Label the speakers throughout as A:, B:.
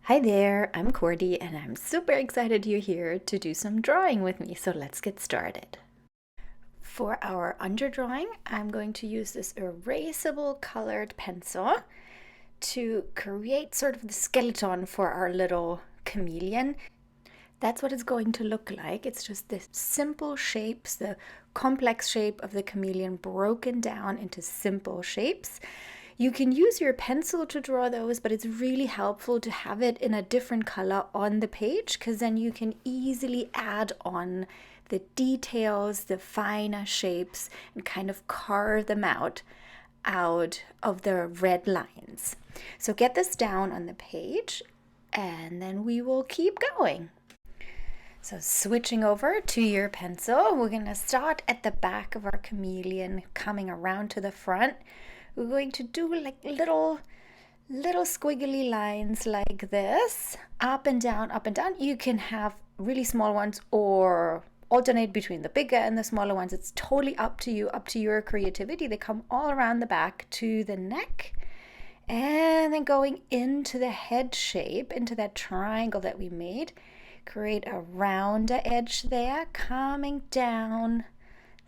A: Hi there, I'm Cordy and I'm super excited you're here to do some drawing with me, so let's get started. For our underdrawing, I'm going to use this erasable colored pencil to create sort of the skeleton for our little chameleon. That's what it's going to look like. It's just the simple shapes, the complex shape of the chameleon broken down into simple shapes. You can use your pencil to draw those, but it's really helpful to have it in a different color on the page because then you can easily add on the details, the finer shapes, and kind of carve them out of the red lines. So get this down on the page and then we will keep going. So switching over to your pencil, we're going to start at the back of our chameleon, coming around to the front. We're going to do like little squiggly lines like this, up and down, up and down. You can have really small ones or alternate between the bigger and the smaller ones. It's totally up to you, up to your creativity. They come all around the back to the neck and then going into the head shape, into that triangle that we made. Create a rounder edge there, coming down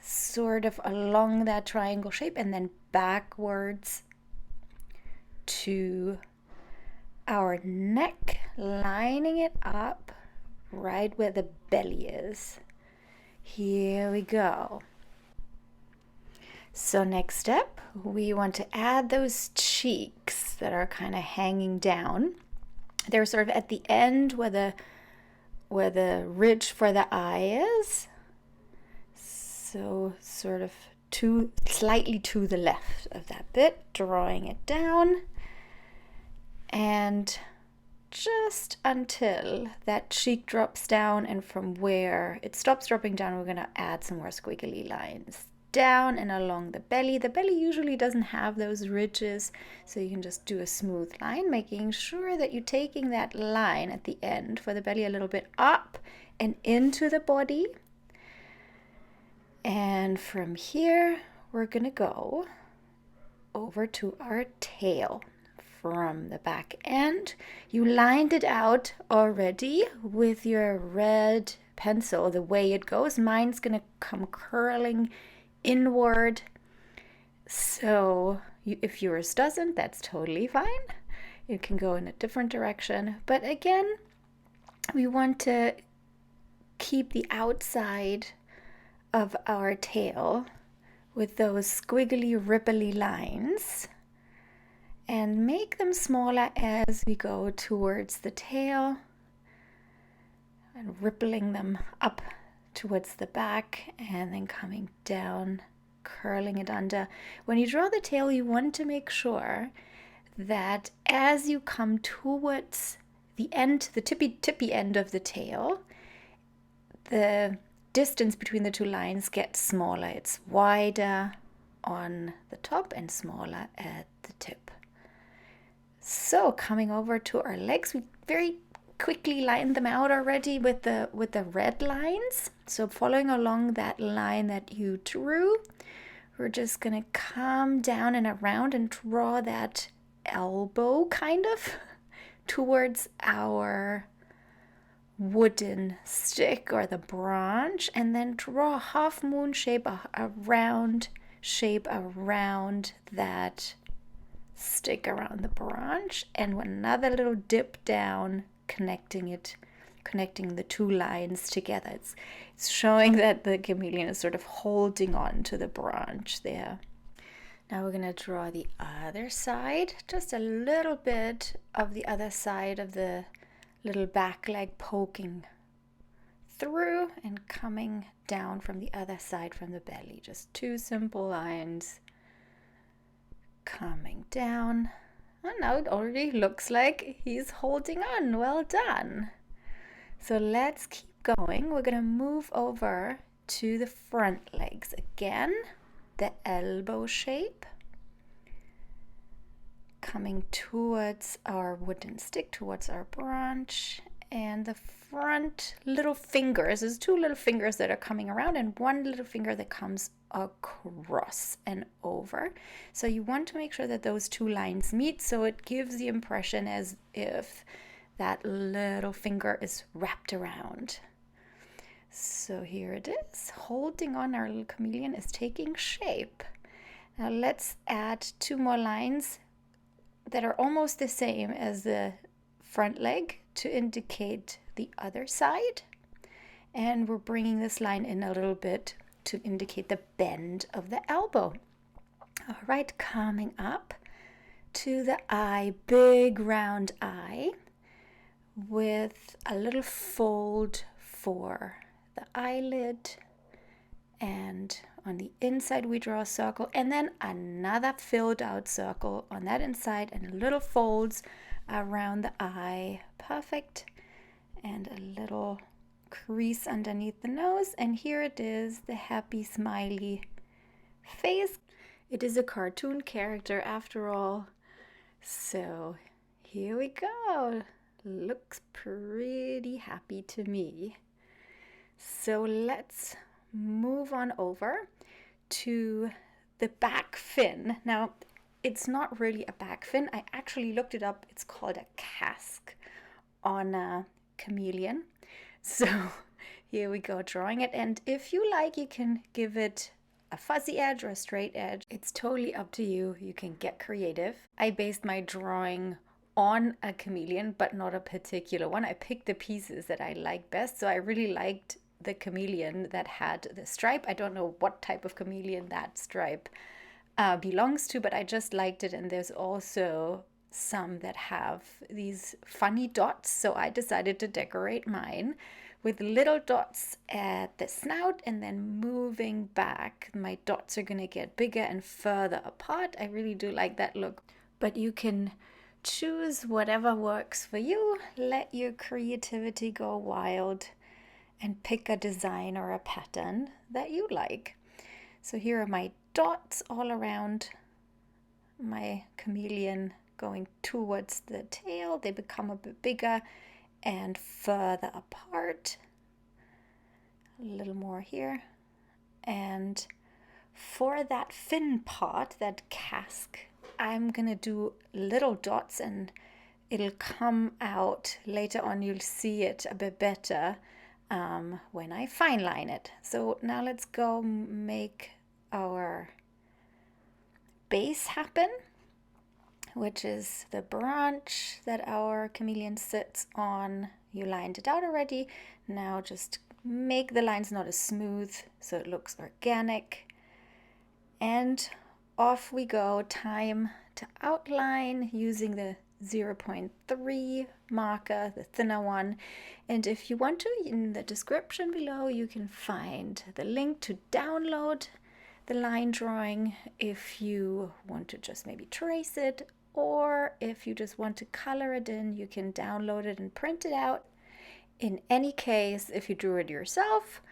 A: sort of along that triangle shape and then backwards to our neck, lining it up right where the belly is. Here we go. So next step, we want to add those cheeks that are kind of hanging down. They're sort of at the end where the ridge for the eye is. So sort of slightly to the left of that bit, drawing it down. And just until that cheek drops down, and from where it stops dropping down, we're going to add some more squiggly lines down and along the belly. The belly usually doesn't have those ridges, so you can just do a smooth line, making sure that you're taking that line at the end for the belly a little bit up and into the body. And from here, we're going to go over to our tail. From the back end, you lined it out already with your red pencil, the way it goes. Mine's going to come curling inward. So if yours doesn't, that's totally fine. It can go in a different direction. But again, we want to keep the outside of our tail with those squiggly, ripply lines and make them smaller as we go towards the tail and rippling them up towards the back and then coming down, curling it under. When you draw the tail, you want to make sure that as you come towards the end, the tippy end of the tail, the distance between the two lines gets smaller. It's wider on the top and smaller at the tip. So coming over to our legs, we very quickly lined them out already with the red lines. So following along that line that you drew, we're just gonna come down and around and draw that elbow kind of towards our wooden stick or the branch, and then draw a half moon shape, a round shape around that stick around the branch, and another little dip down, connecting the two lines together. It's showing that the chameleon is sort of holding on to the branch there. Now we're going to draw the other side, just a little bit of the other side of the little back leg poking through and coming down from the other side from the belly. Just two simple lines coming down. And now it already looks like he's holding on. Well done. So let's keep going. We're going to move over to the front legs again, the elbow shape, coming towards our wooden stick, towards our branch, and the front little fingers, there's two little fingers that are coming around and one little finger that comes across and over. So you want to make sure that those two lines meet, so it gives the impression as if that little finger is wrapped around. So here it is, holding on. Our little chameleon is taking shape. Now let's add 2 more lines that are almost the same as the front leg to indicate the other side. And we're bringing this line in a little bit to indicate the bend of the elbow. All right, coming up to the eye, big round eye with a little fold for the eyelid, and on the inside we draw a circle and then another filled out circle on that inside and little folds around the eye. Perfect. And a little crease underneath the nose, and here it is, the happy smiley face. It is a cartoon character after all, so here we go. Looks pretty happy to me. So let's move on over to the back fin. Now, it's not really a back fin. I actually looked it up. It's called a casque on a chameleon. So here we go, drawing it. And if you like, you can give it a fuzzy edge or a straight edge. It's totally up to you. You can get creative. I based my drawing on a chameleon, but not a particular one. I picked the pieces that I like best. So I really liked the chameleon that had the stripe. I don't know what type of chameleon that stripe belongs to, but I just liked it. And there's also some that have these funny dots, so I decided to decorate mine with little dots at the snout, and then moving back, my dots are going to get bigger and further apart. I really do like that look, but you can choose whatever works for you. Let your creativity go wild and pick a design or a pattern that you like. So here are my dots all around my chameleon going towards the tail. They become a bit bigger and further apart. A little more here. And for that fin part, that casque, I'm gonna do little dots, and it'll come out later on. You'll see it a bit better when I fine line it. So now let's go make our base happen, which is the branch that our chameleon sits on. You lined it out already. Now just make the lines not as smooth so it looks organic. And off we go. Time to outline using the 0.3 marker, the thinner one. And if you want to, in the description below, you can find the link to download the line drawing if you want to just maybe trace it, or if you just want to color it in, you can download it and print it out. In any case, if you drew it yourself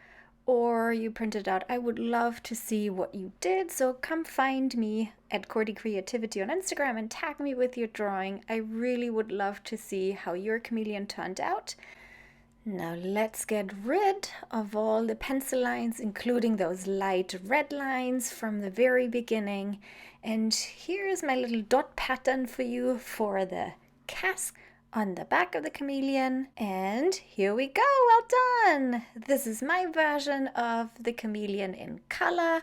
A: or you print it out, I would love to see what you did. So come find me at Cordy Creativity on Instagram and tag me with your drawing. I really would love to see how your chameleon turned out. Now let's get rid of all the pencil lines, including those light red lines from the very beginning. And here's my little dot pattern for you for the casque on the back of the chameleon. And here we go, well done! This is my version of the chameleon in color.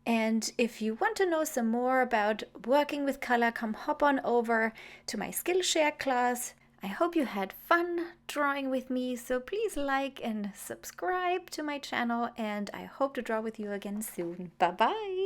A: And if you want to know some more about working with color, come hop on over to my Skillshare class. I hope you had fun drawing with me, so please like and subscribe to my channel, and I hope to draw with you again soon. Bye bye!